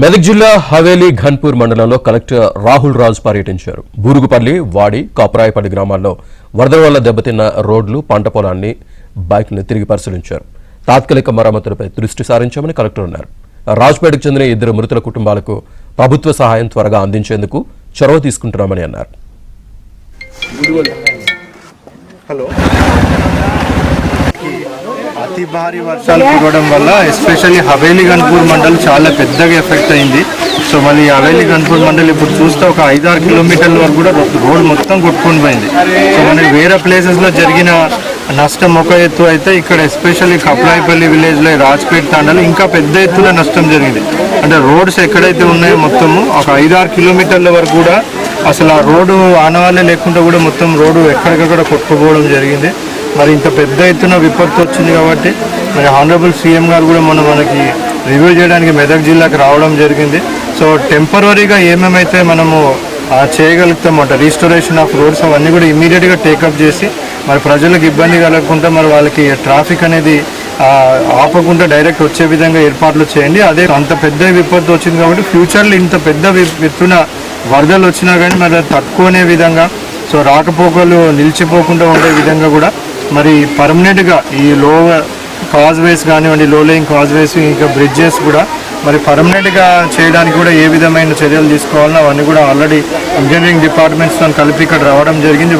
మెదక్ జిల్లా హవేలీ ఘన్పూర్ మండలంలో కలెక్టర్ రాహుల్ రాజ్ పర్యటించారు. బూరుగుపల్లి, వాడి, కాపురాయపల్లి గ్రామాల్లో వరద వల్ల దెబ్బతిన్న రోడ్లు, పంట పొలాన్ని, బైక్లను తిరిగి పరిశీలించారు. తాత్కాలిక మరమ్మతులపై దృష్టి సారించామని కలెక్టర్ అన్నారు. రాజ్పేటకు చెందిన 2 మృతుల కుటుంబాలకు ప్రభుత్వ సహాయం త్వరగా అందించేందుకు చొరవ తీసుకుంటున్నామని అన్నారు. అతి భారీ వర్షాలు కురవడం వల్ల ఎస్పెషల్లీ హవేలీ గన్పూర్ మండల్ చాలా పెద్దగా ఎఫెక్ట్ అయింది. సో మళ్ళీ హవేలీ గన్పూర్ మండల్ ఇప్పుడు చూస్తే ఒక 5-6 కిలోమీటర్ల వరకు కూడా రోడ్ మొత్తం కొట్టుకొని పోయింది. సో మనకి వేరే ప్లేసెస్లో జరిగిన నష్టం ఒక ఎత్తు అయితే ఇక్కడ ఎస్పెషల్లీ కప్లాయిపల్లి విలేజ్లో రాజ్పేట్ తాండాలో ఇంకా పెద్ద ఎత్తున నష్టం జరిగింది. అంటే రోడ్స్ ఎక్కడైతే ఉన్నాయో మొత్తము ఒక 5-6 కిలోమీటర్ల వరకు కూడా అసలు ఆ రోడ్డు ఆనవాళ్ళే లేకుండా కూడా మొత్తం రోడ్డు ఎక్కడికక్కడ కొట్టుకుపోవడం జరిగింది. మరి ఇంత పెద్ద ఎత్తున విపత్తు వచ్చింది కాబట్టి మరి హానరబుల్ సీఎం గారు కూడా మనకి రివ్యూ చేయడానికి మెదక్ జిల్లాకు రావడం జరిగింది. సో టెంపరీగా ఏమేమైతే మనము చేయగలుగుతామంట రీస్టోరేషన్ ఆఫ్ రోడ్స్ అవన్నీ కూడా ఇమీడియట్గా టేకప్ చేసి మరి ప్రజలకు ఇబ్బంది కలగకుండా మరి వాళ్ళకి ట్రాఫిక్ అనేది ఆపకుండా డైరెక్ట్ వచ్చే విధంగా ఏర్పాట్లు చేయండి. అదే అంత పెద్ద విపత్తు వచ్చింది కాబట్టి ఫ్యూచర్లో ఇంత పెద్ద ఎత్తున వరదలు వచ్చినా కానీ మరి తట్టుకునే విధంగా సో రాకపోకలు నిలిచిపోకుండా ఉండే విధంగా కూడా మరి పర్మనెంట్గా ఈ లో కాజ్వేస్ కానివ్వండి, లో లేయింగ్ కాజ్వేస్ ఇంకా బ్రిడ్జెస్ కూడా మరి పర్మనెంట్గా చేయడానికి కూడా ఏ విధమైన చర్యలు తీసుకోవాలన్నా అవన్నీ కూడా ఆల్రెడీ ఇంజనీరింగ్ డిపార్ట్మెంట్స్తో కలిపి ఇక్కడ రావడం జరిగింది.